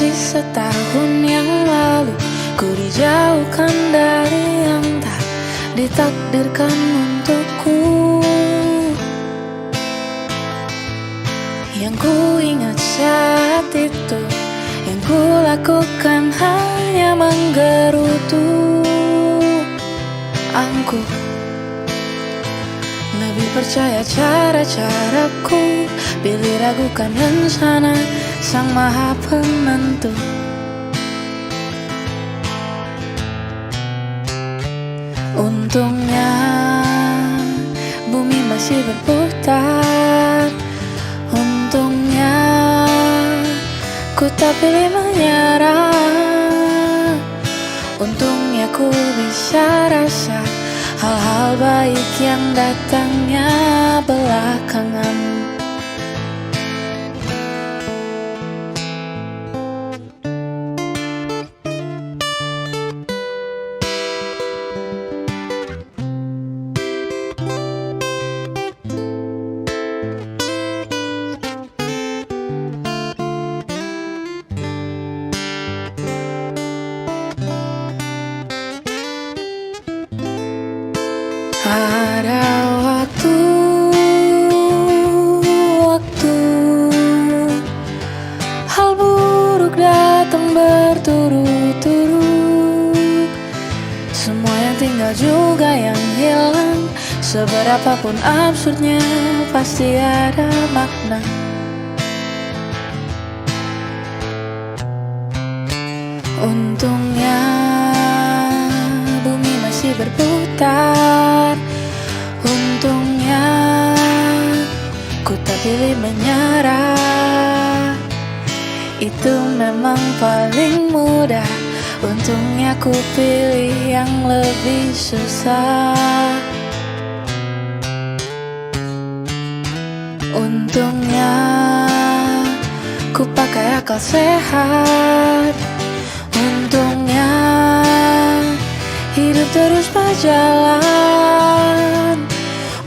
Masih setahun yang lalu ku dijauhkan dari yang tak ditakdirkan untukku. Yang ku ingat saat itu, yang ku lakukan hanya menggerutu angkuh. Lebih percaya cara-caraku, pilih ragukan rencana Sang Maha Penentu. Untungnya bumi masih berputar. Untungnya ku tak pilih menyerah. Untungnya ku bisa rasa hal-hal baik yang datangnya belakangan. Ada waktu hal buruk datang berturut-turut. Semua yang tinggal juga yang hilang. Seberapapun absurdnya pasti ada makna. Untungnya bumi masih berputar. Untungnya ku tak pilih menyerah. Itu memang paling mudah. Untungnya ku pilih yang lebih susah. Untungnya ku pakai akal sehat. Untungnya hidup terus berjalan.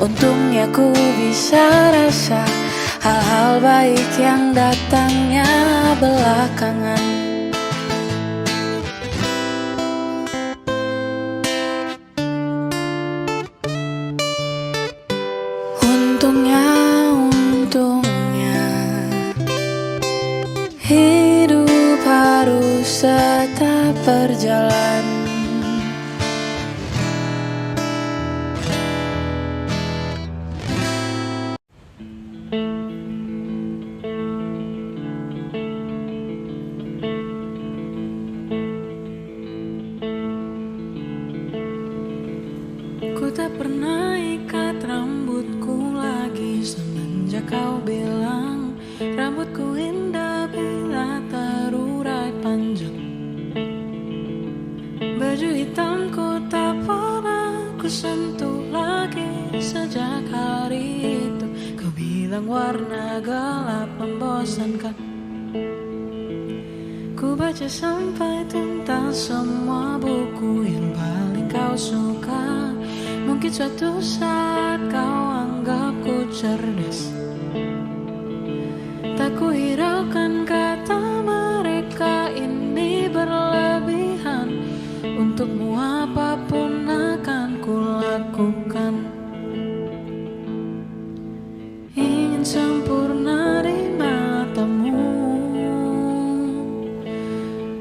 Untungnya ku bisa rasa hal-hal baik yang datangnya belakangan. Untungnya hidup harus tetap berjalan. Ku tak pernah ikat rambutku lagi semenjak kau bilang rambutku indah bila terurai panjang. Baju hitamku tak pernah ku sentuh lagi sejak hari itu. Kau bilang warna gelap membosankan. Ku baca sampai tuntas semua buku yang paling kau suka. Mungkin suatu saat kau anggapku cerdas. Tak ku hiraukan kata mereka ini berlebihan. Untukmu apapun akan ku lakukan. Ingin sempurna di matamu,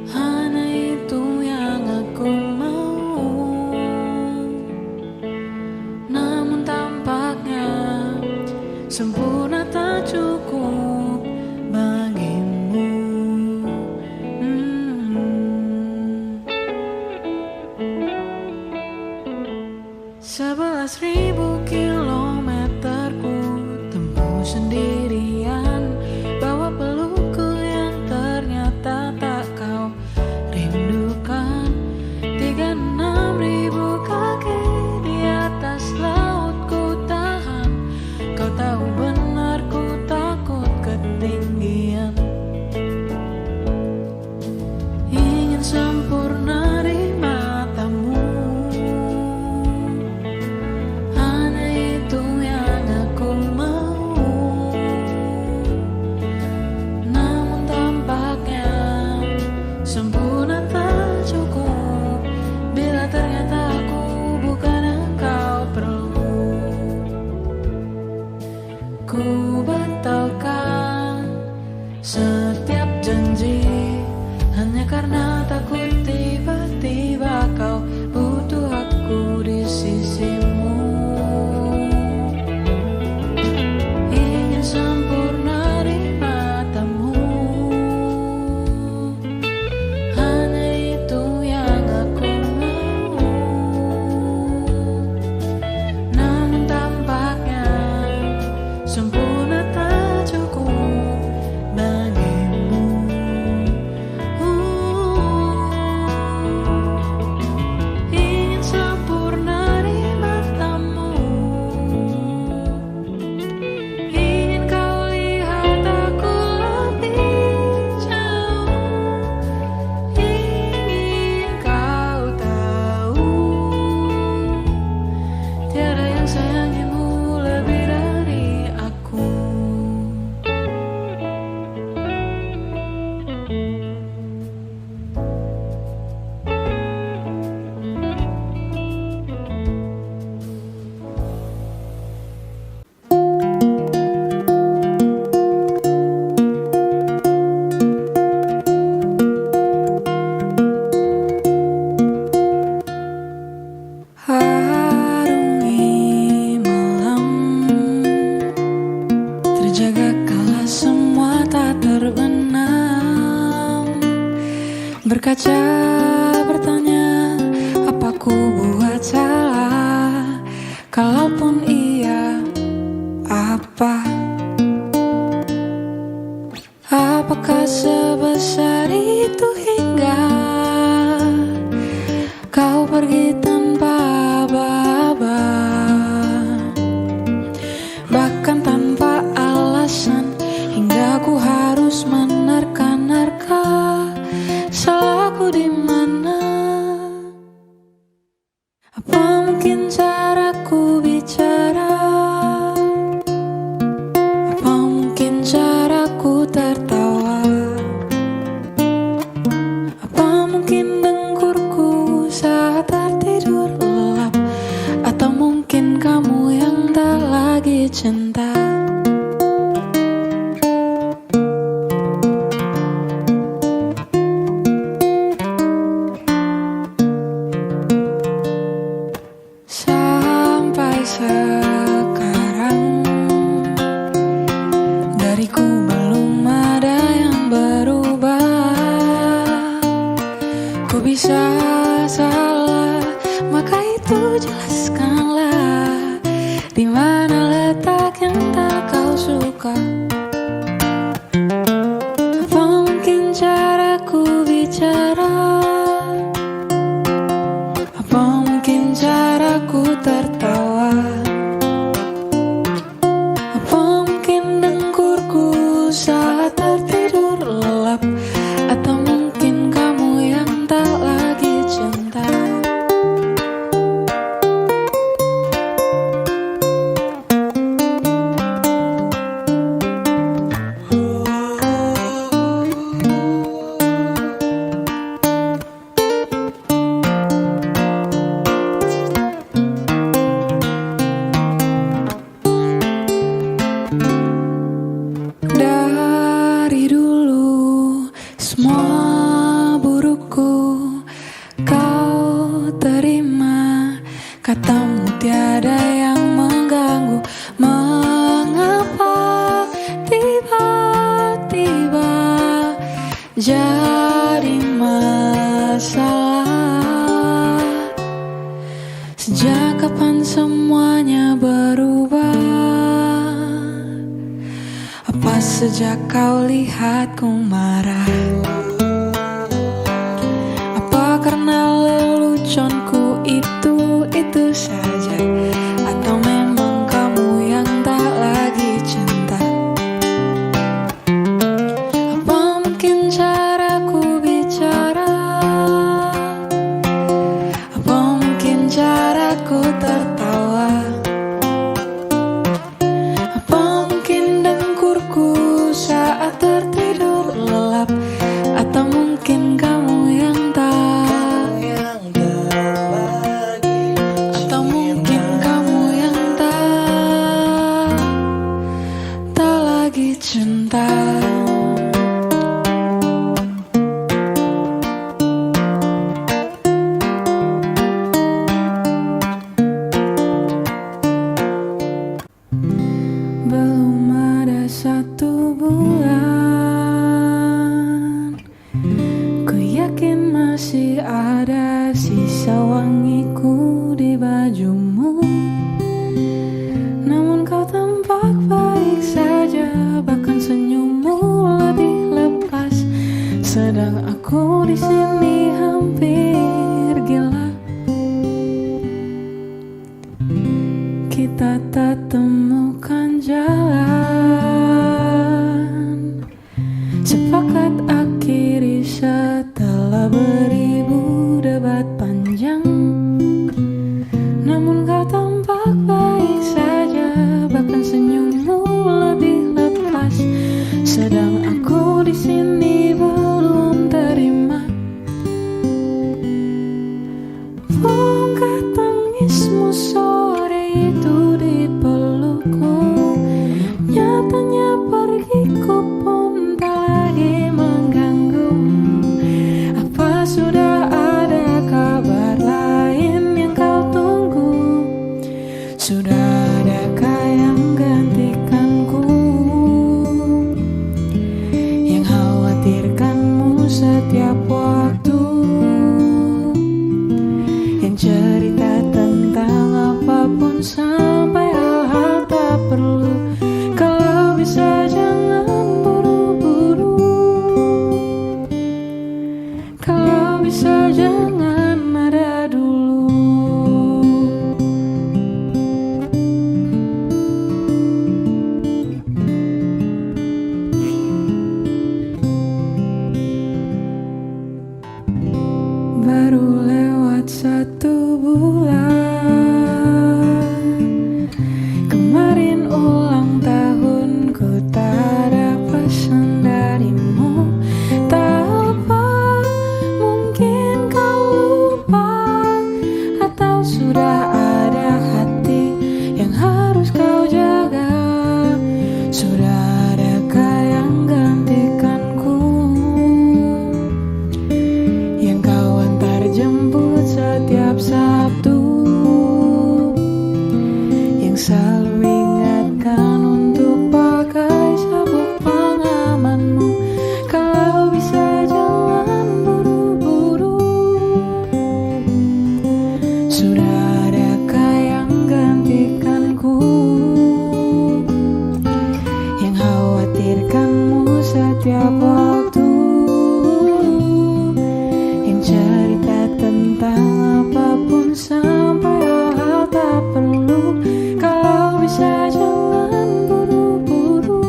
hanya itu yang aku mau. Namun tampaknya sempurna tak cukup bagimu. 11.000 kilometer ku tempuh sendirian. Bawa pelukku yang ternyata tak kau rindukan. 36.000 kaki di atas laut ku tahan. Kau tahu benar ku takut ketinggian. Ingin sempurna di matamu, hanya itu yang aku mau. pergi tanpa aba-aba, bahkan tanpa alasan, hingga ku harus menerka-nerka salahku di mana. Apa mungkin caraku bicara? Apa mungkin caraku tertawa? Apa mungkin dengkurku saat tertidur lelap? Atau mungkin kamu yang tak lagi cinta? Sampai sekarang dariku belum ada yang berubah. Ku bisa salah, maka itu jelaskanlah di mana letak yang tak kau suka. Apa mungkin caraku bicara? Apa mungkin caraku tertawa? Apa mungkin dengkurku saat tertidur lelap? Atau mungkin kamu yang tak lagi cinta? Dari dulu semua burukku kau terima, katamu tiada yang mengganggu. Mengapa tiba-tiba jadi masalah? Sejak kapan semuanya berubah? Apa sejak kau lihatku marah? Apa karena leluconku itu saja? Atau memang kamu yang tak lagi cinta? Apa mungkin caraku bicara? Apa mungkin caraku tertawa? Saat tertidur lelap? Atau mungkin kamu yang tak? Atau mungkin kamu yang tak lagi cinta? Belum ada 1 bulan, ku yakin masih ada sisa wangiku di bajumu. Namun kau tampak baik saja, bahkan senyummu lebih lepas. Sedang aku di sini hampir gila. Kita tak temukan jalan, sepakat akhiri setelah beribu debat panjang. baru lewat 1 bulan. Kemarin ulang tahunku, tak ada pesan darimu. Tak apa, mungkin kau lupa, atau sudah ada hati yang harus kau jaga. Sudah adakah yang gantikanku, yang kau antar jemput setiap Sabtu, yang selalu ingatkan untuk pakai sabuk pengamanmu. Kalau bisa jangan buru-buru. Sudah adakah yang gantikanku, yang khawatirkanmu setiap waktu, yang cerita tentang apapun sampai hal-hal tak perlu. Kalau bisa jangan buru-buru.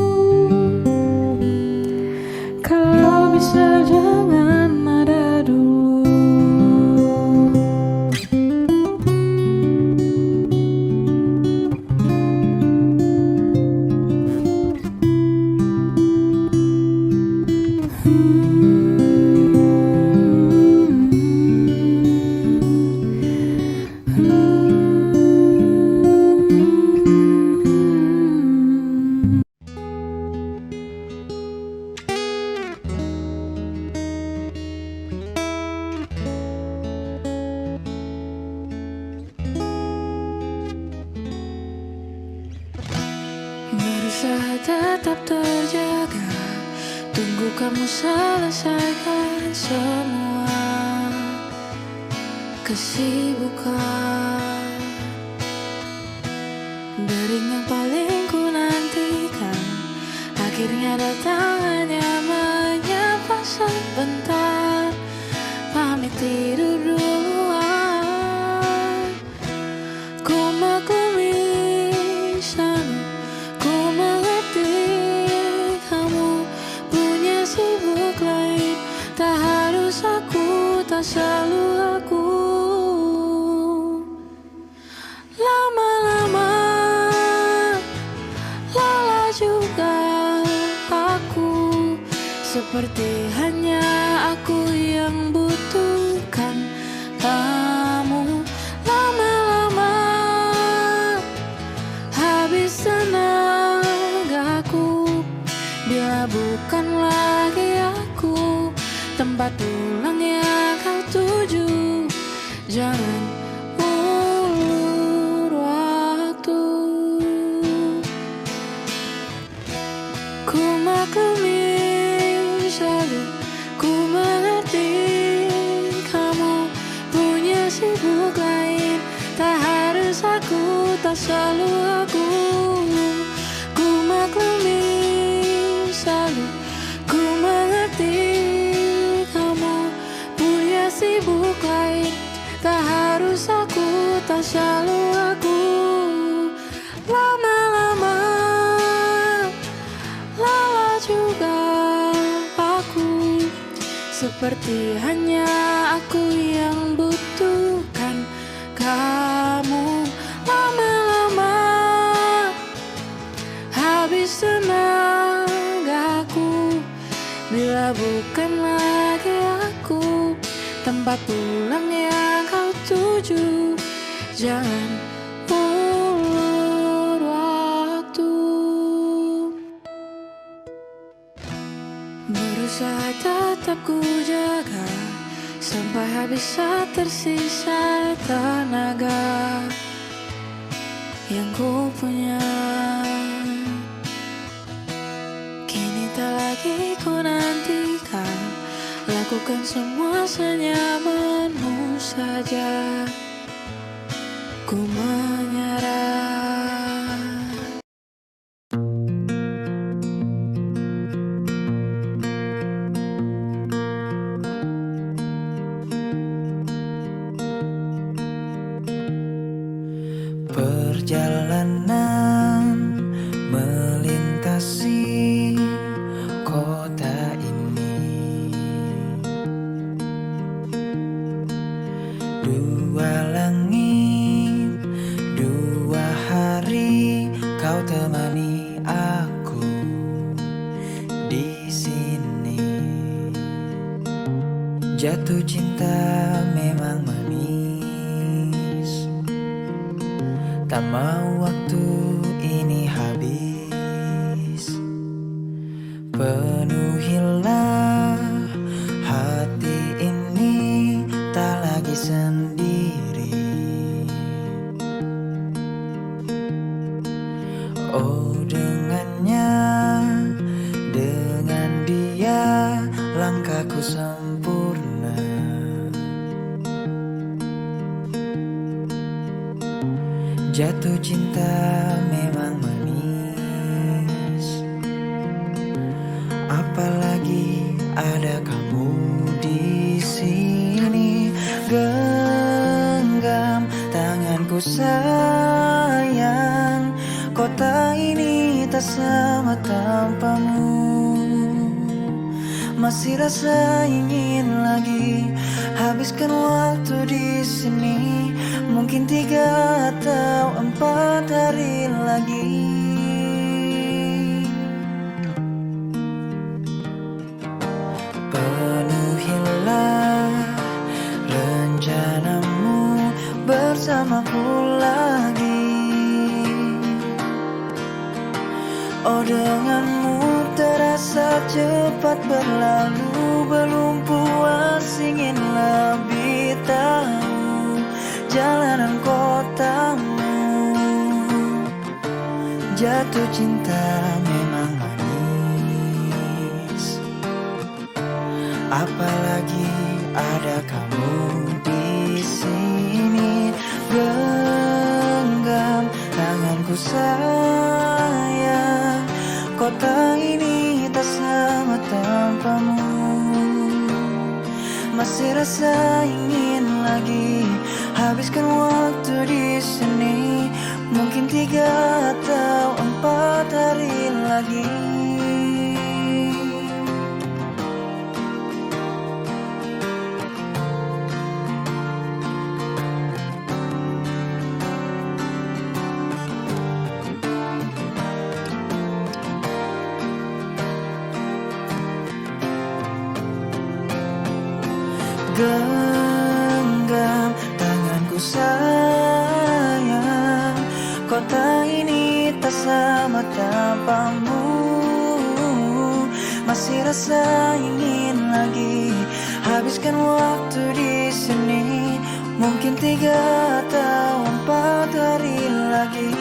Kalau bisa jangan ada dulu. Berusaha tetap terjaga, tunggu kamu selesaikan semua kesibukan. Dering yang paling ku nantikan akhirnya datang, hanya menyapa sebentar, pamit tidur duluan. Ku maklumi sana, ku mengerti kamu punya sibuk lain. Tak harus aku, tak selalu aku. Lama-lama lelah juga aku, seperti hanya aku yang butuhkan kamu. Lama-lama habis tenagaku, bila bukan lagi aku tempat pulang yang kau tuju. Jangan ulur waktu. Ku maklumi selalu, ku mengerti kamu punya sibuk lain. Tak harus aku, tak selalu aku. Ku maklumi selalu, ku mengerti kamu punya sibuk lain. Tak harus aku, tak selalu aku. Lama-lama lelah juga aku, seperti hanya aku yang butuhkan kamu. Lama-lama habis tenagaku, bila bukan lagi aku tempat pulang yang kau tuju. Jangan ulur waktu. Berusaha tetap ku jaga sampai habis saat tersisa tenaga yang ku punya. Kini tak lagi ku nantikan, lakukan semua senyamanmu saja. Ku menyerah. Perjalanan melintasi kota ini, Dua langit, dua hari, kau temani aku di sini. Jatuh cinta memang manis, tak mau waktu ini habis. Penuhilah hati ini, tak lagi sendiri. Oh, dengannya, dengan dia langkahku sempurna. Jatuh cinta memang manis, apalagi ada kamu di sini. Genggam tanganku sayang, kota ini tak sama tanpamu. Masih rasa ingin lagi habiskan waktu di sini, mungkin 3 atau 4 hari lagi. Penuhilah rencanamu bersamaku lagi. Oh, denganmu terasa cepat berlalu, belum puas ingin lebih tahu jalanan kotamu. Jatuh cinta memang manis, apalagi ada kamu di sini. Genggam tanganku sayang, kota ini tak sama tanpamu. Masih rasa ingin lagi habiskan waktu di sini, mungkin 3 atau 4 hari lagi. Genggam tanganku sayang, kota ini tak sama tanpamu. Masih rasa ingin lagi habiskan waktu di sini, mungkin 3 atau 4 hari lagi.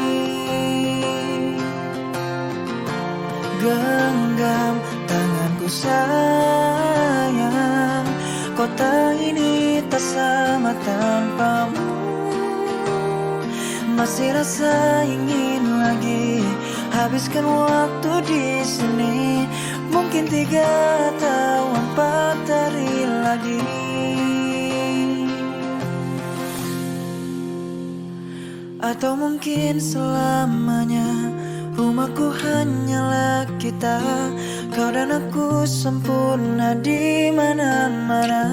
Genggam tanganku sayang, kota ini tak sama tanpamu. Masih rasa ingin lagi habiskan waktu di sini, mungkin 3 atau 4 hari lagi. Atau mungkin selamanya rumahku hanyalah kita, kau dan aku sempurna di mana-mana.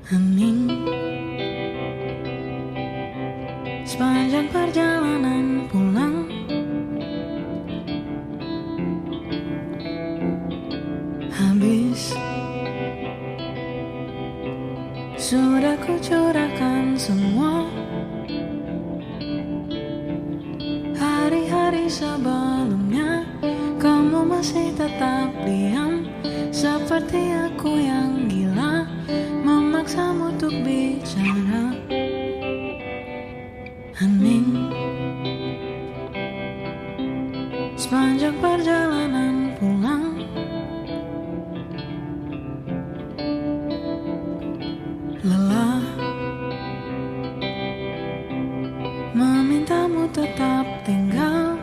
Hening sepanjang perjalanan pulang, habis sudah kucurahkan semua. Hari-hari sebelumnya kamu masih tetap diam, seperti aku yang gila memaksamu untuk bicara. Hening sepanjang perjalanan pulang, lelah memintamu tetap tinggal,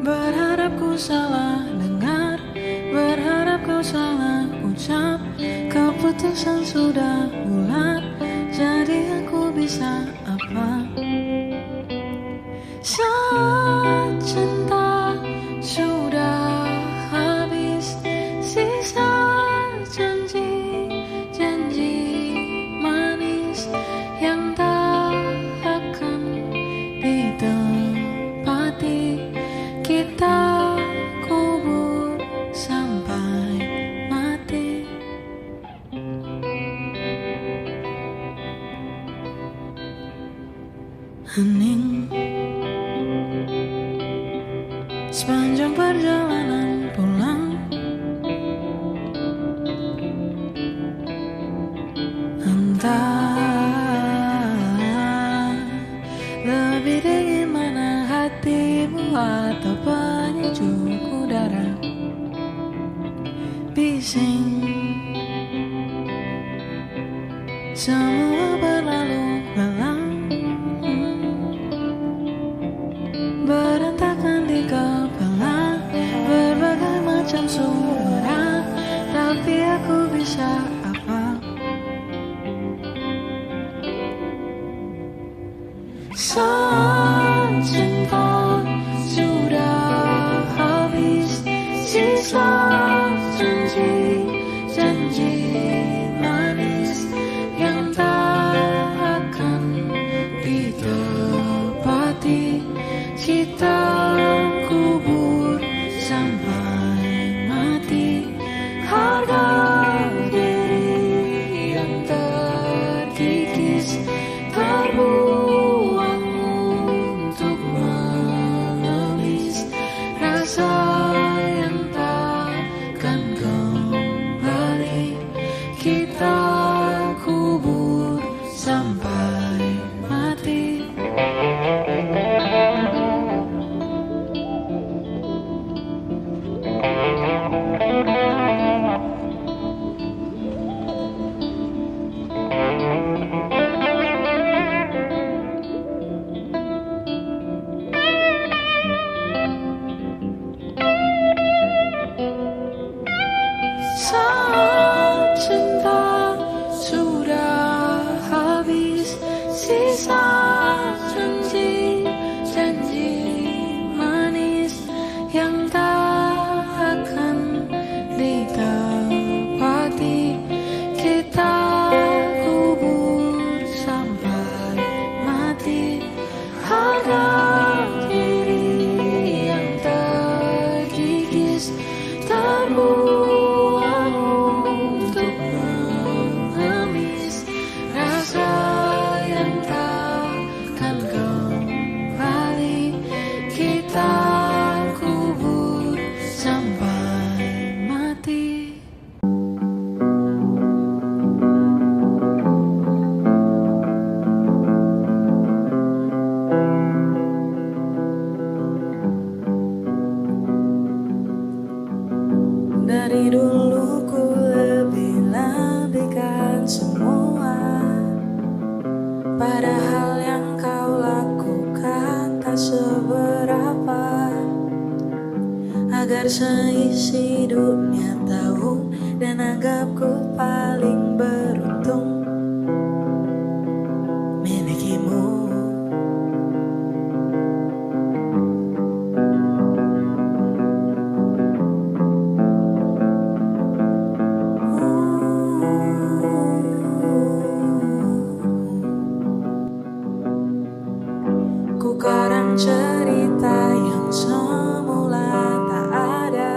berharap ku salah dengar, berharap kau salah ucap. Keputusan sudah bulat, jadi aku bisa apa? Saat cinta sudah habis, sisa janji-janji manis yang tak akan ditepati. Kita kubur sampai mati. Hening sepanjang perjalanan pulang, entah lebih dingin mana hatimu atau penyejuk udara. Bising semua berlalu lalang, berantakan di kepala, berbagai macam suara, tapi aku bisa apa? Saat cinta sudah habis, sisa janji manis yang tak akan ditepati. Kita kubur sampai mati. Harga diri yang terkikis terbuang untuk mengemis rasa yang takkan kembali. Kita kubur sampai mati. Saat cinta sudah habis, sisa janji manis yang tak akan ditepati. Kita kubur sampai mati. Harga diri yang terkikis terbuang untuk mengemis rasa yang takkan kembali. Kita kubur sampai mati. Dari dulu ku lebih-lebihkan semua, padahal yang kau lakukan tak seberapa. Agar seisi dunia tahu dan anggapku paling beruntung milikimu. Ku karang cerita yang semula tak ada,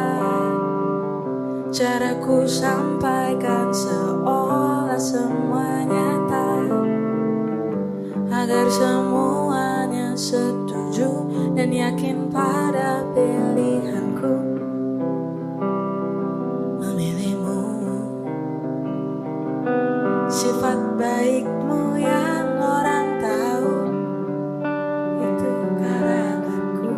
caraku sampaikan seolah semua nyata, agar semuanya setuju dan yakin pada pilihanku memilihmu. Sifat baikmu yang orang tahu itu karanganku.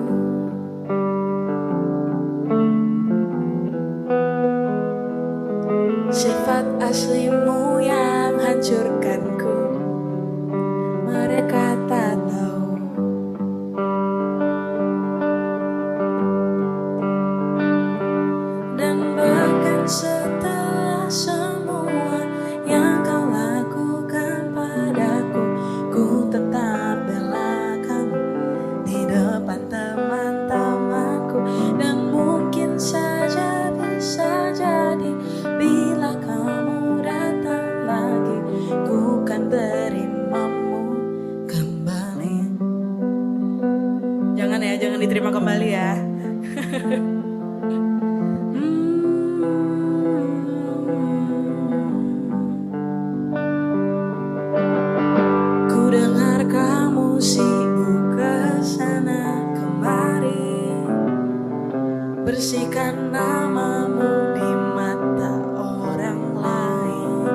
Sifat aslimu yang hancurkanku, mereka tak tahu. Dan bahkan setelah semua yang kau lakukan Jangan ya, jangan diterima kembali ya. Ku dengar kamu sibuk kesana kemari, bersihkan namamu di mata orang lain.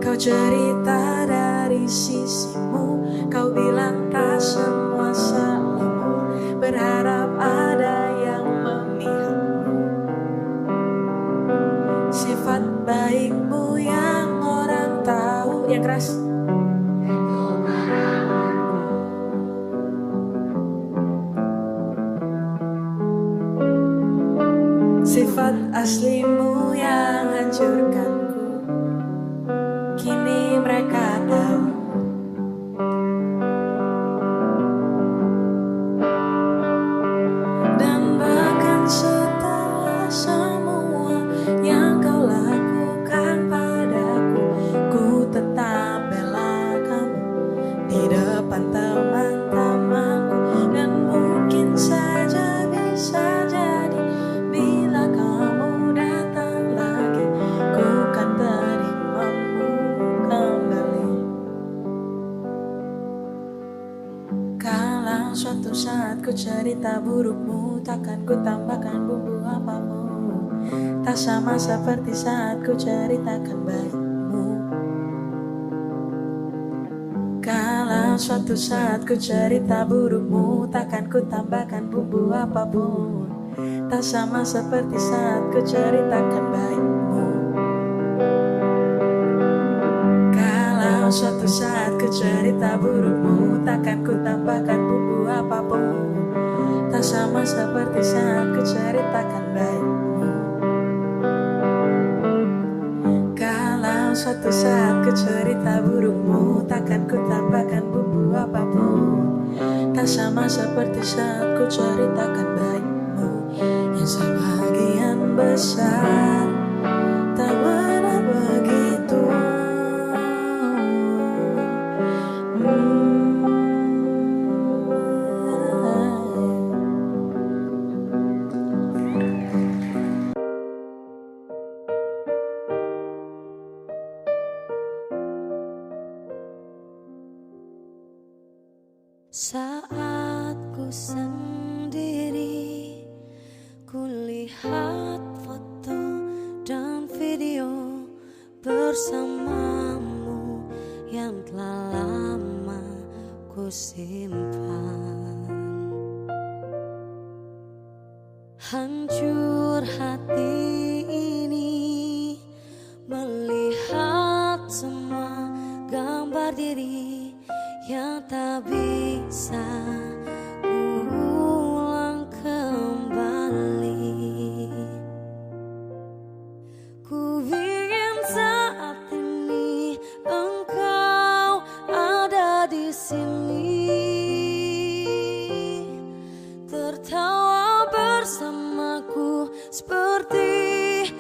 Kau cerita dari sisimu, kau bilang tak semua salahmu, berharap ada yang memihakmu. Sifat baikmu yang orang tahu. Yang keras. Sifat aslimu yang hancurkanku, kini mereka tahu. Dan bahkan setelah semua yang kau lakukan padaku, ku tetap bela kamu di depan teman-temanku. Dan mungkin saja bisa jadi bila kamu datang lagi, ku kan terimamu kembali. Kalau suatu saat ku cerita burukmu, takkan ku tambahkan bumbu apapun. Tak sama seperti saat ku ceritakan baikmu. Kalau suatu saat ku cerita burukmu, takkan ku tambahkan bumbu apapun. Tak sama seperti saat ku ceritakan baikmu. Kalau suatu saat ku cerita burukmu, takkan ku tambahkan bumbu apapun. Tak sama seperti saat ku ceritakan baikmu. Kalau suatu saat ku cerita burukmu, takkan ku tambahkan bumbu apapun. Tak sama seperti saat ku ceritakan baikmu. Yang sebagian besar tak benar begitu. Saat ku sendiri, ku lihat foto dan video bersamamu yang telah lama ku simpan. Hancur hati ini melihat semua gambar diri yang tak bisa ulang kembali. Ku ingin saat ini engkau ada di sini, tertawa bersamaku seperti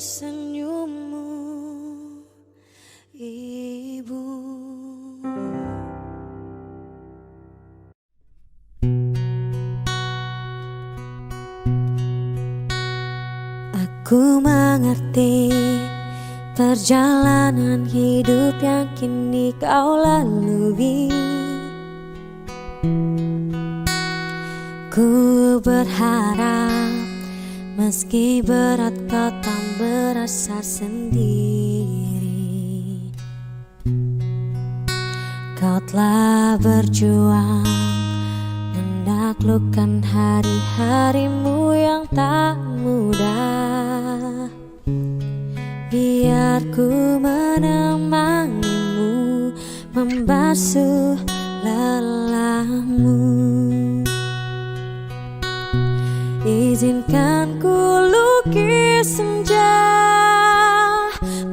senyummu, Ibu. Aku mengerti perjalanan hidup yang kini kau lalui. Ku berharap meski berat kau tak merasa sendiri. Kau telah berjuang menaklukkan hari-harimu yang tak mudah. Biar ku menemanimu, membasuh lelahmu. Izinkan ku lukis senja,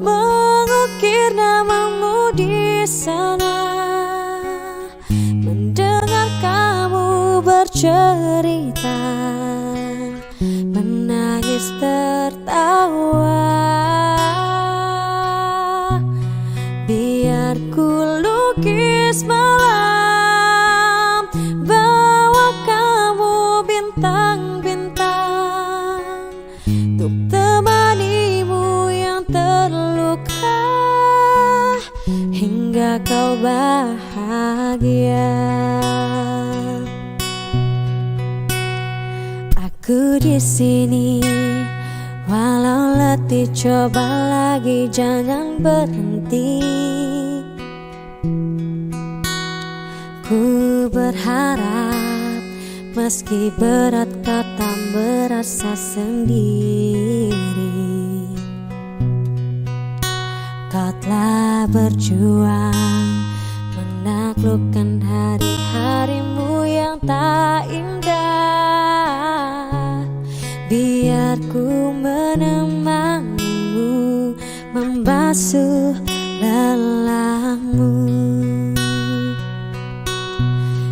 mengukir namamu di sana. Mendengar kamu bercerita, menangis tertawa. Biar ku lukis malam, bawa kamu bintang-bintang, untuk temanimu yang terluka hingga kau bahagia. Aku di sini, walau letih coba lagi jangan berhenti. Ku berharap meski berat kau tak merasa sendiri. Kau telah berjuang menaklukkan hari-harimu yang tak indah. Biar ku menemanimu, membasuh lelahmu.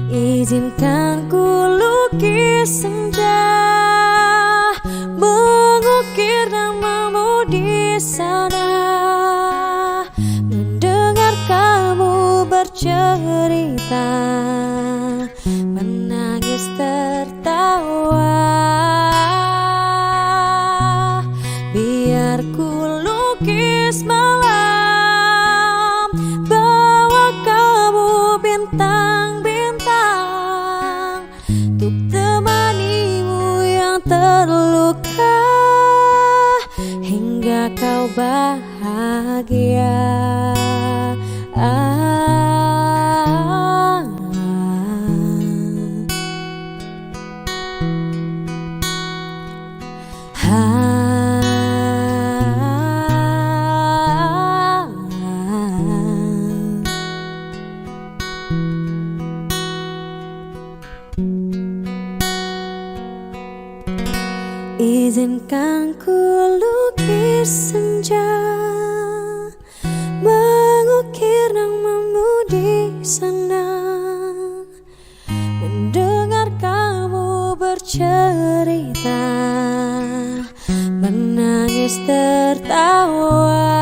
Izinkan ku lukis senja, mengukir namamu di sana. Mendengar kamu bercerita, menangis tertawa. Biar ku lukis malam, bawa kamu bintang-bintang, untuk temanimu yang terluka hingga kau bahagia. Izinkan ku lukis senja, mengukir namamu di sana. Mendengar kamu bercerita, menangis tertawa.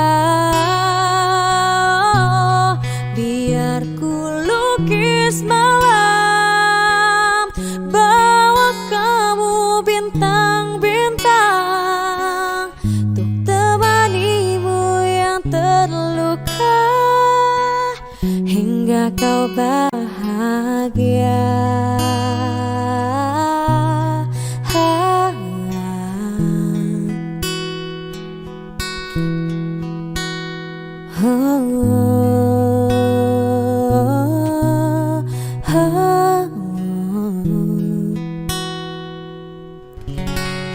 Biar ku lukis malam, bawa kamu bintang-bintang, untuk temanimu yang terluka hingga kau bahagia.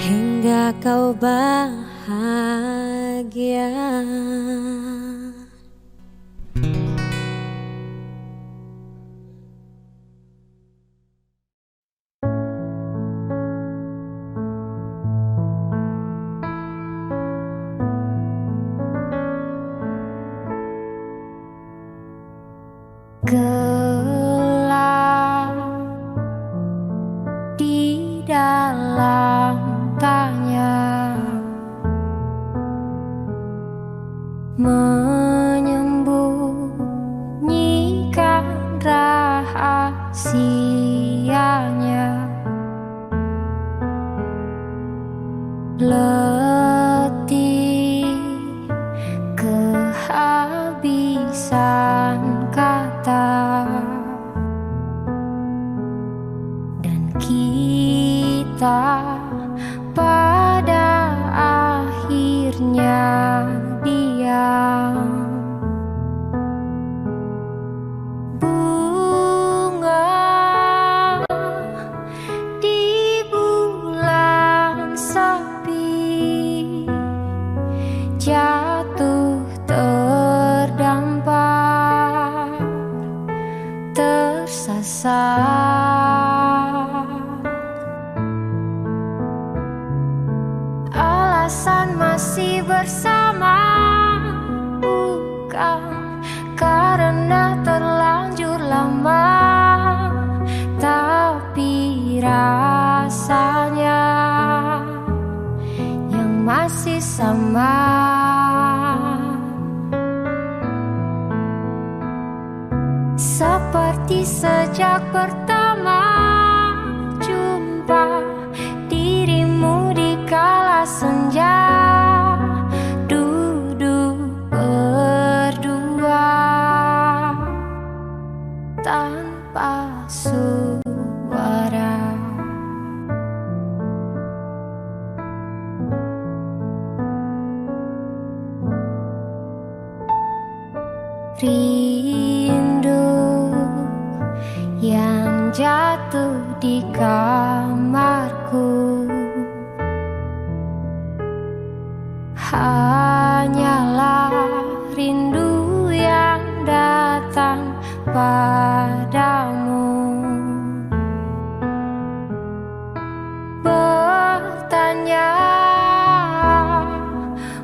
Hingga kau bahagia. Gelap di dalam tanya, menyembunyikan rahasianya. Letih, kehabisan kata, dan kita pada akhirnya diam. Bunga di bulan sepi jatuh terdampar, tersasar. Alasan masih bersama bukan karena terlanjur lama, tapi rasanya yang masih sama. Seperti sejak pertama jumpa dirimu di kala senja, duduk berdua tanpa suara. Rindu yang jatuh di kamarku hanyalah rindu yang datang padamu. Bertanya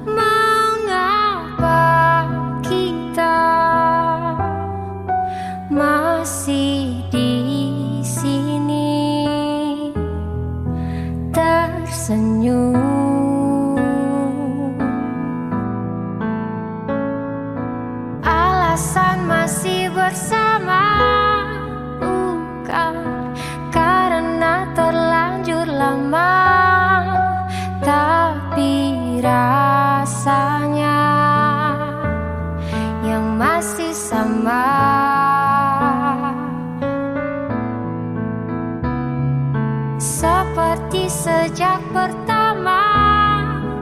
mengapa kita masih di sini tersenyum. Alasan masih bersama bukan karena terlanjur lama, tapi rasanya yang masih sama. Seperti sejak pertama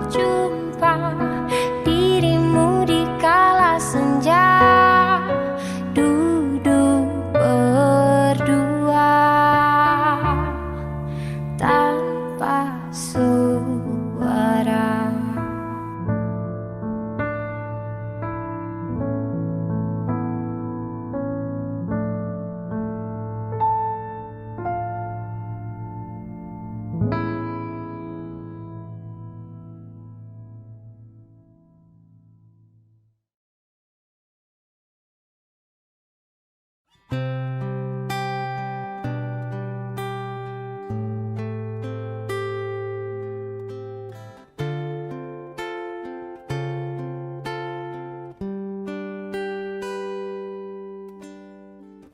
jumpa dirimu di kala senja, duduk berdua tanpa suara.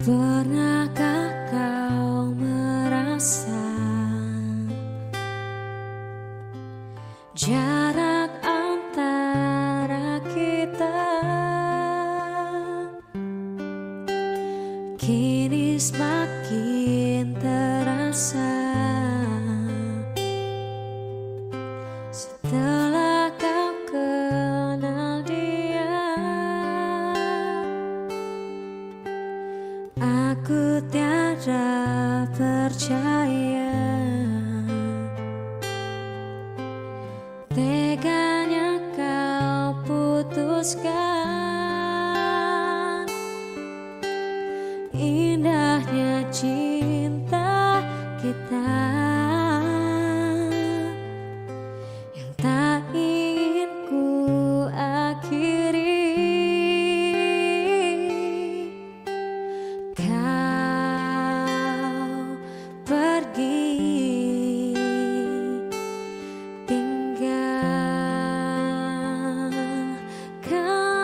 Pernahkah kau merasa jarak antara kita kini semakin terasa setelah kau kenal dia? Aku tiada percaya teganya kau putuskan indahnya cinta kita yang tak ingin ku akhiri. Tinggalkan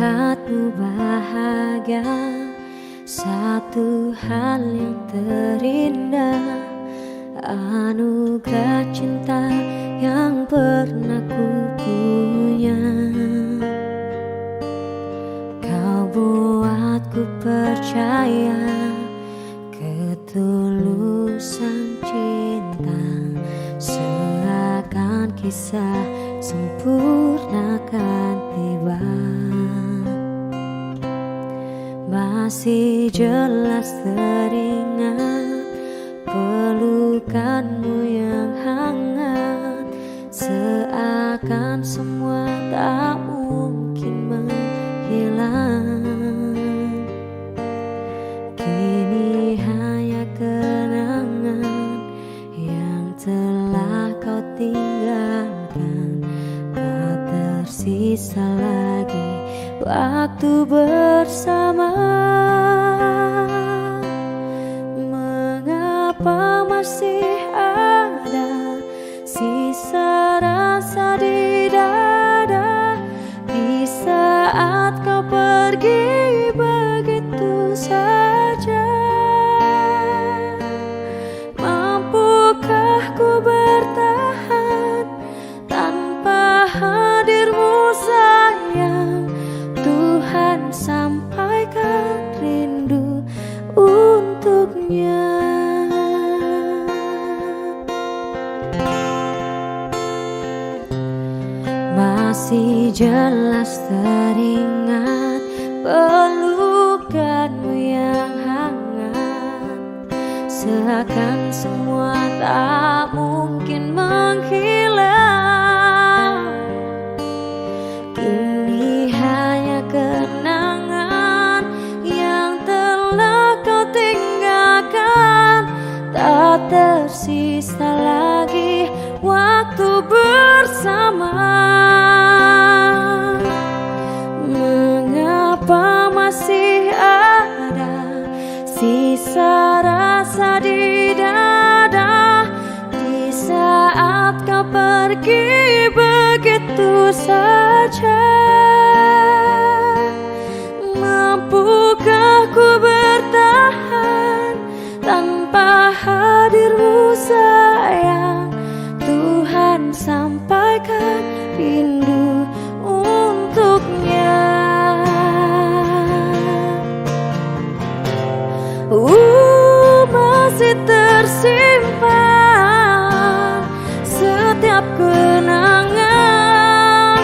melihatmu bahagia, satu hal yang terindah, anugerah cinta yang pernah ku punya. Kau buatku percaya ketulusan cinta, seakan kisah sempurna kan tiba. Masih jelas teringat pelukanmu yang hangat, seakan semua tak mungkin menghilang. Kini hanya kenangan yang telah kau tinggalkan, tak tersisa lagi waktu bersama. Mengapa masih ada sisa rasa di dada, di saat kau pergi begitu saja? Mampukah ku bertahan tanpa hadirmu sayang? Tuhan sampaikan rindu untuknya. Masih jelas teringat pelukanmu yang hangat, seakan semua tak mungkin menghilang. Kini hanya kenangan yang telah kau tinggalkan, tak tersisa lagi waktu bersama. Mengapa masih ada sisa rasa di dada, di saat kau pergi begitu saja? Mampukah ku bertahan tanpa hadirmu sayang? Tuhan sampaikan rindu untuknya. Masih tersimpan setiap kenangan,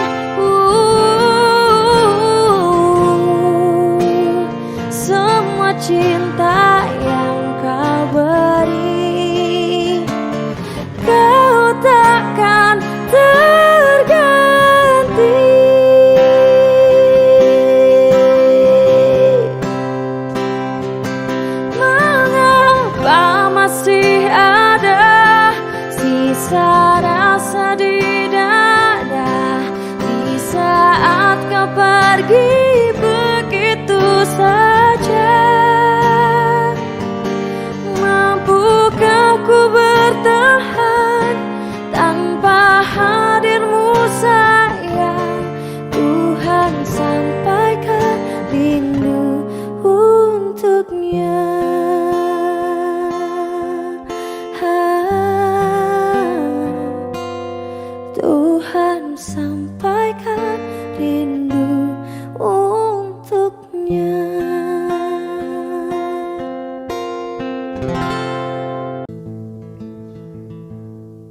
semua cinta yang kau beri, kau takkan terganti. Masih ada sisa rasa di dada, di saat kau pergi begitu saja? Mampukah ku bertahan tanpa hadirmu sayang? Tuhan sampaikan rindu untuknya. Tuhan sampaikan rindu untuknya.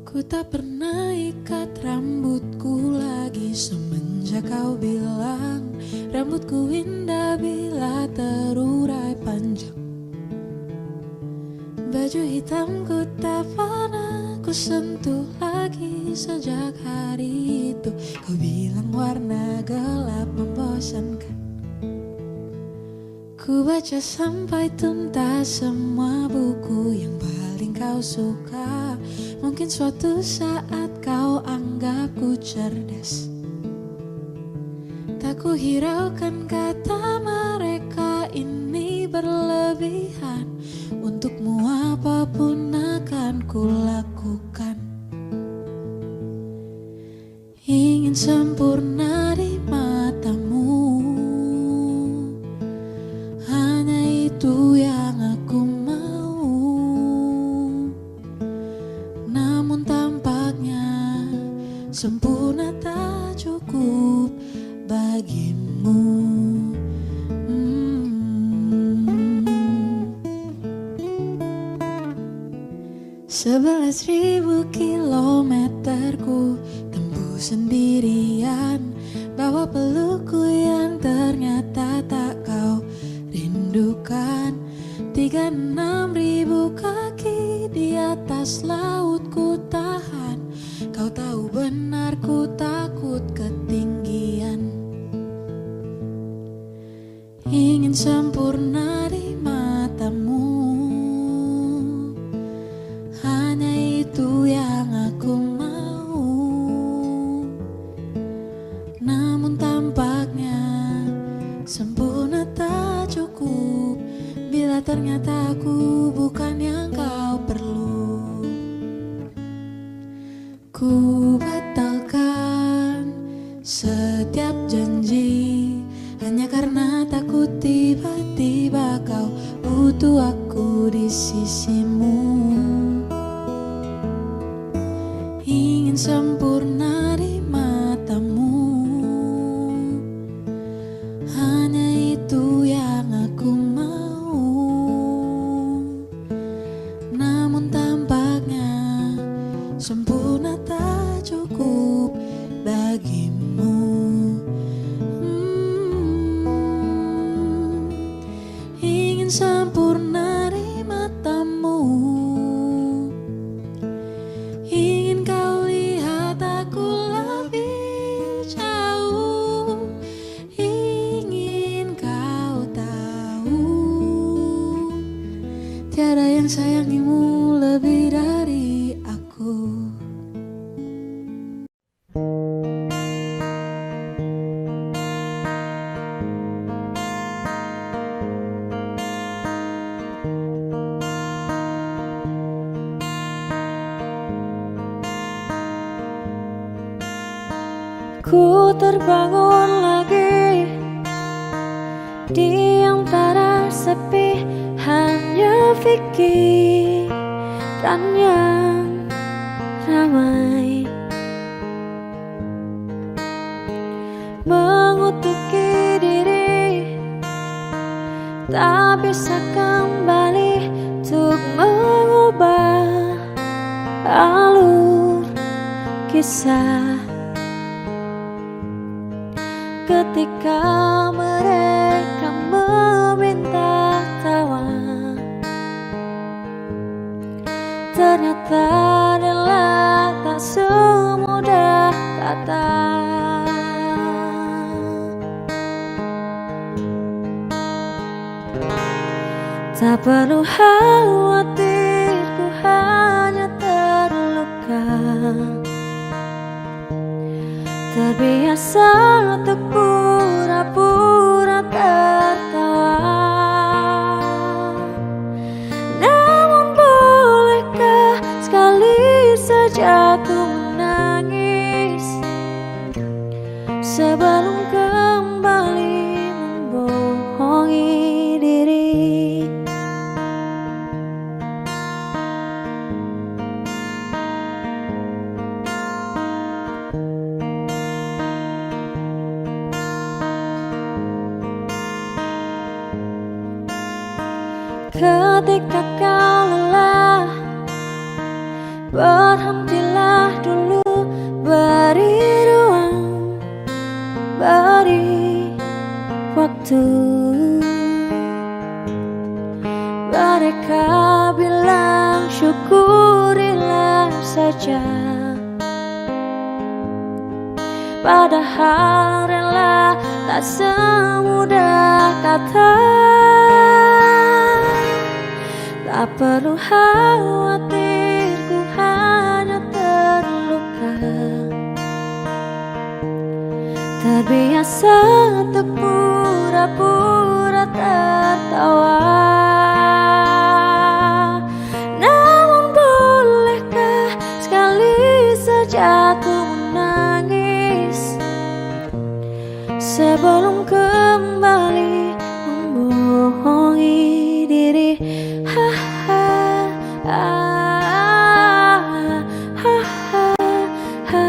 Ku tak pernah ikat rambutku lagi semenjak kau bilang rambutku indah bila terurai panjang. Baju hitamku tak pernah ku sentuh lagi sejak hari itu. Kau bilang warna gelap membosankan. Ku baca sampai tuntas semua buku yang paling kau suka. Mungkin suatu saat kau anggapku cerdas. Tak ku hiraukan kata mereka ini berlebihan. Untukmu apapun akan ku lakukan. Ingin sempurna di matamu, sempurna tak cukup bagimu. 11.000 kilometerku tempuh sendirian, bawa pelukku yang ternyata tak kau rindukan. 36.000 kaki di atas laut ku tahan, kau tahu benar ku takut ketinggian. Ingin sempurna di matamu, hanya itu yang aku mau. Namun tampaknya sempurna tak cukup bila ternyata aku bukan yang kau perlu. Ku batalkan setiap janji hanya karena takut tiba-tiba kau butuh aku di sisimu. Ingin sempurna di matamu, hanya itu yang aku mau. Namun tampaknya sempurna tak cukup bagimu. Ingin sempurna di matamu, ingin kau lihat aku lebih jauh, ingin kau tahu tiada yang sayangimu lebih dari aku. Ku terbangun lagi di antara sepi, hanya pikiran yang ramai mengutuki diri, tak bisa kembali untuk mengubah alur kisah. Ketika mereka meminta tawa, ternyata adalah tak semudah kata. Tak perlu khawatir, ku hanya terluka, terbiasa untuk pura-pura tertawa. Namun bolehkah sekali saja ku menangis sebelum kembali membohongi diri. Ketika kau lelah, berhentilah dulu, beri ruang, beri waktu. Mereka bilang syukurilah saja, padahal rela tak semudah kata. Tak perlu khawatir, ku hanya terluka, terbiasa untuk pura-pura tertawa. Namun bolehkah sekali saja ku menangis sebelum kembali membohongi diri. Ha ha ha ha ha ha.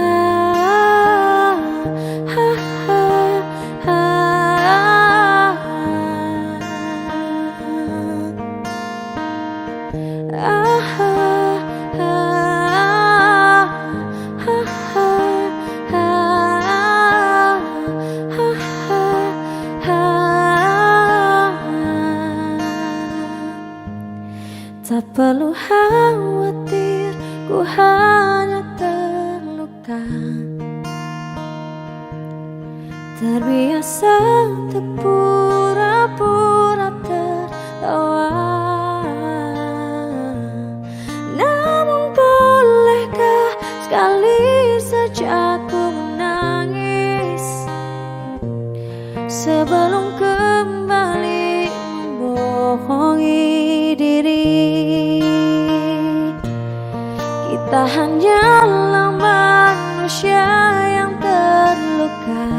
perlu khawatir, ku hanya terluka. Terbiasa untuk pura-pura tertawa. Namun bolehkah sekali saja ku menangis sebelum kembali membohongi diri. Kita hanyalah manusia yang terluka,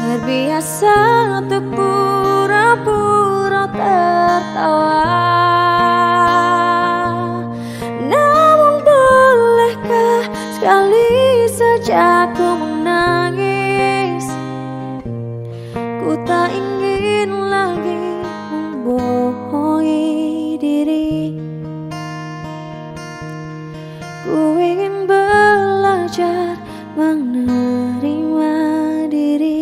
terbiasa untuk pura-pura tertawa. Namun bolehkah sekali saja ku menangis? Ku tak ingin lagi membohongi diri. Ku ingin belajar menerima diri.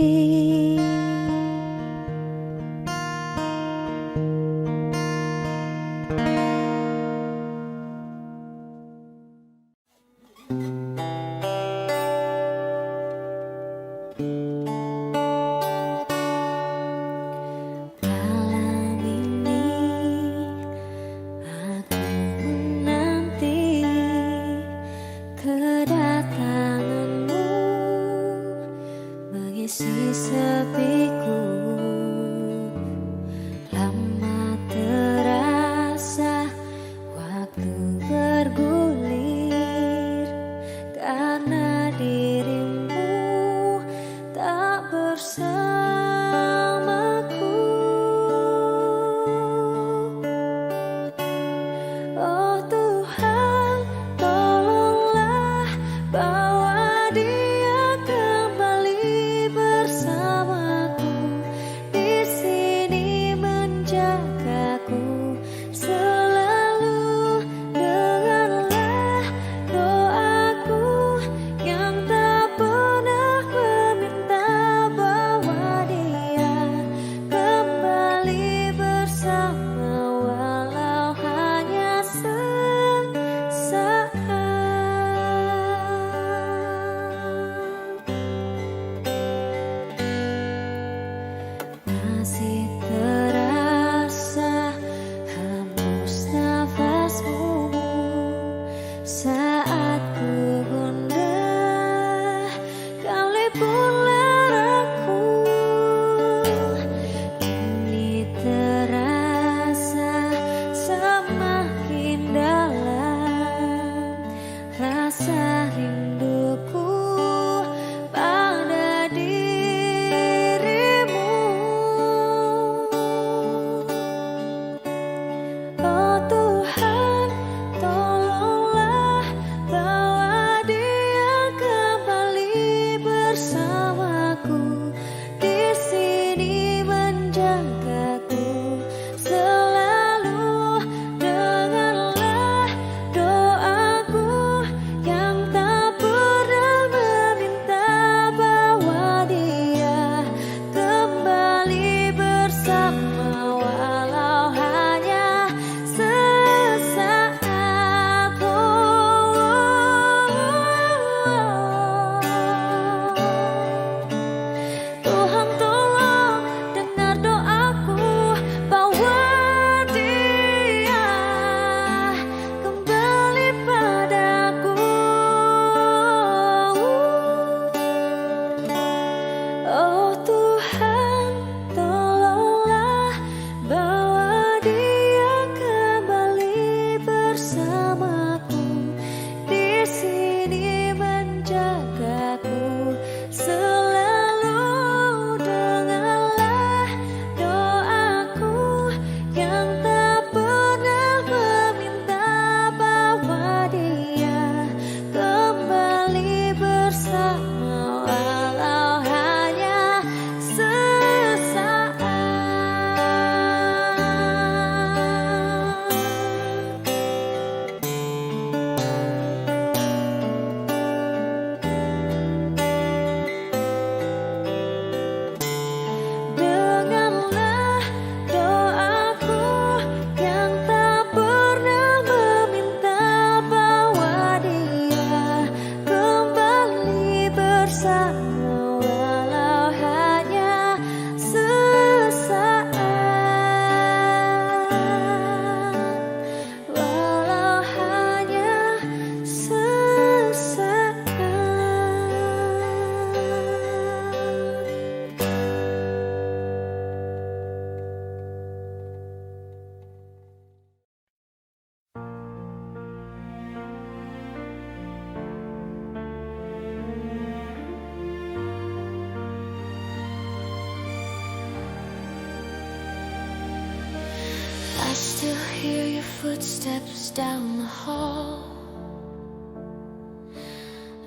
footsteps down the hall,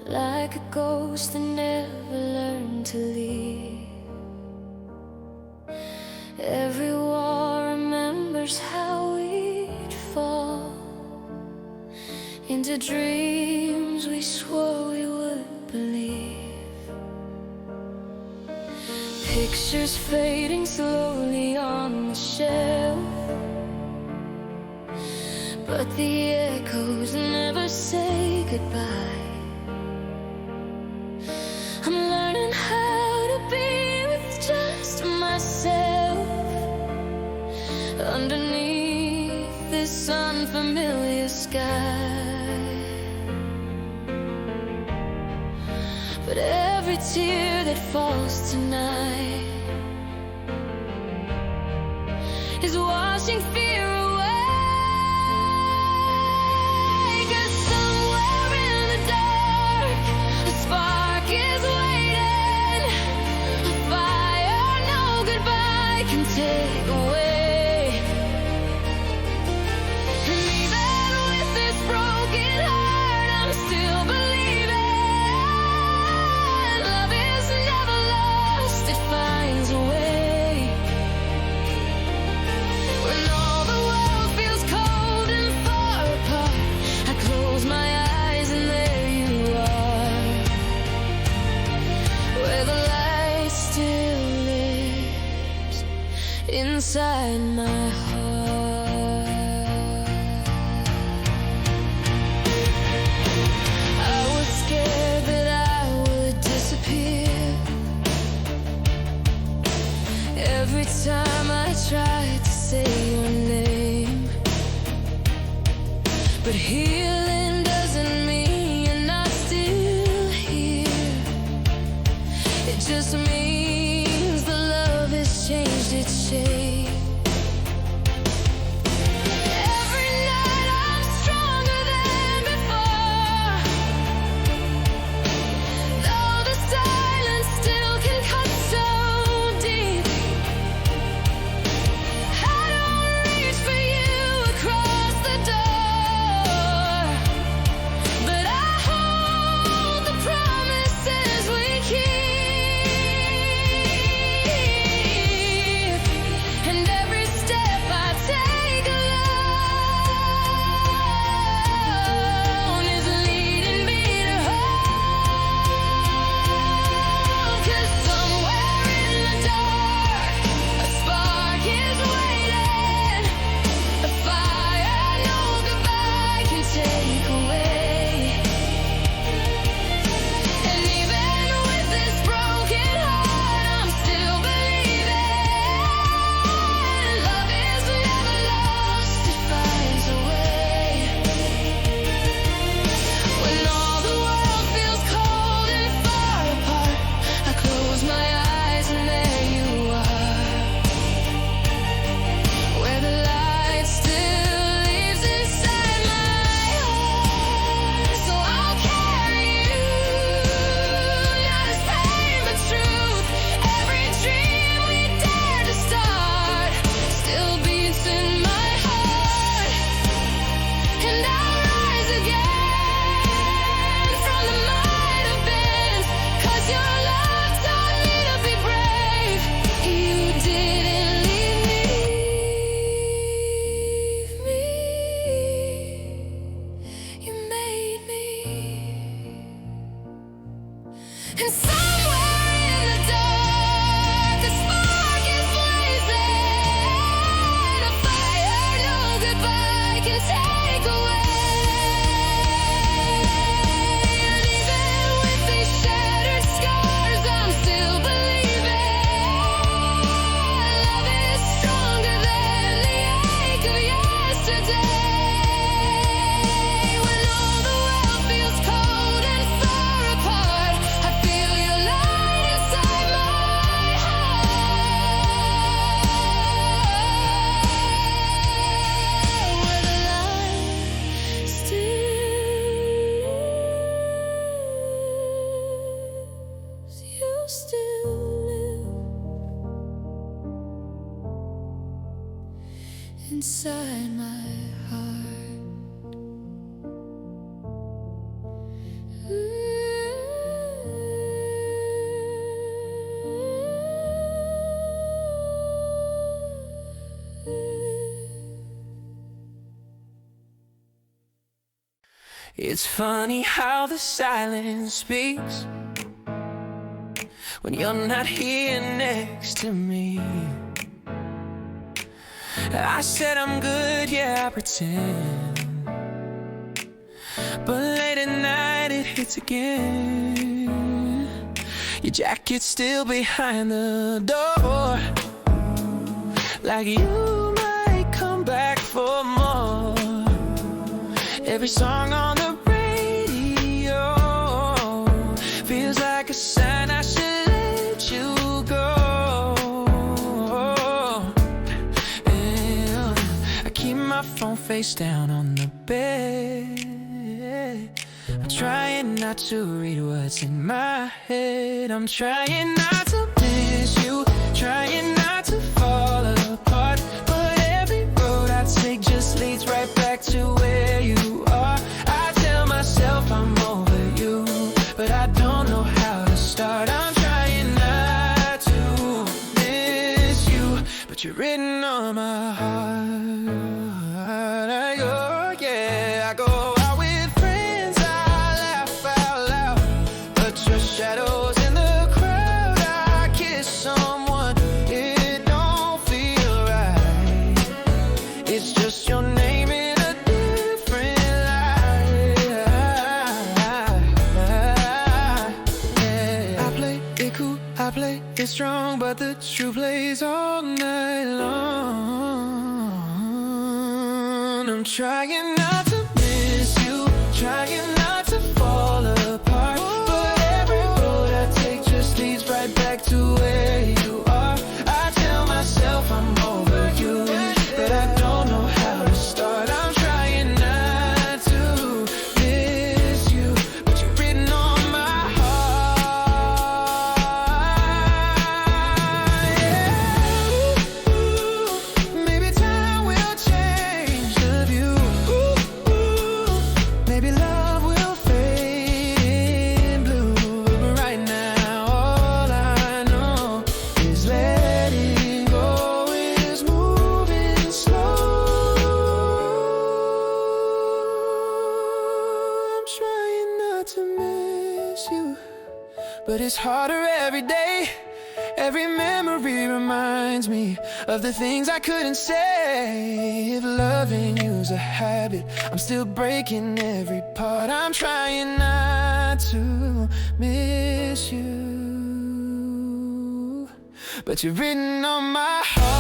like a ghost that never learned to leave. Every wall remembers how we'd fall into dreams we swore we would believe. Pictures fading slowly on the shelf, but the echoes never say goodbye. I'm learning how to be with just myself underneath this unfamiliar sky. But every tear that falls tonight is washing fear away. 'Cause somewhere in the dark, a spark is waiting, a fire no goodbye can take away. And even with this broken heart, I'm still believing. Love is never lost, it finds a way. When all the world feels cold and far apart, I close my eyes and there you are, where the light still lives inside my heart. I was scared that I would disappear every time I tried to say your name. But healing doesn't mean you're not still here. It just means the love has changed its shape. Every night I'm stronger than before, though the silence still can cut so deep. I don't reach for you across the door, but I hold the promises we keep. And every step I take alone is leading me to home. 'Cause somewhere in the dark, a spark is waiting, a fire no goodbye can take away. And even with this broken heart, I'm still believing. Love is never lost, it finds a way. When all the world feels cold and far apart, I close my eyes and there you are, where the light still lives inside my heart. So I'll carry you, not as pain but truth. Every dream we dare to start still beats in my heart. And I'll rise again from the might have been, 'cause your love taught me to be brave. You didn't leave me, you made me. And somewhere in the dark, a spark is blazing, a fire no goodbye can take away. And even with these shattered scars, I'm still believing. Love is stronger than the ache of yesterday. When all the world feels cold and far apart, I feel your light inside my heart, where the light still lives. You still live inside my heart. It's funny how the silence speaks when you're not here next to me. I said I'm good, yeah, I pretend, but late at night it hits again. Your jacket's still behind the door, like you might come back for more. Every song on the radio feels like a sign I should let you go. And I keep my phone face down on the bed. I'm trying not to read what's in my head. I'm trying not to miss you, trying not to fall apart, but every road I take just leads right back to where you are. I tell myself I'm over you, but I don't know how to start. I'm trying not to miss you, but you're written on my heart. I go, yeah, I go out with friends, I laugh out loud, but your shadows in the crowd. I kiss someone, it don't feel right. It's just your name in a different light. Yeah. I play it cool, I play it strong, but the truth plays all night long. I'm trying not to miss you, trying not to fall apart, but every road I take just leads right back to where you are. I tell myself I'm over you, but I don't know how to start. I'm trying not to miss you, but you're written on my heart. Yeah. Ooh, maybe time will change the view. Ooh, maybe love will fade in blue. But right now, all I know is letting go is moving slow. I'm trying not to miss you, but it's harder every day. Every memory reminds me of the things I couldn't say. If loving you's a habit, I'm still breaking every part. I'm trying not to miss you, but you're written on my heart.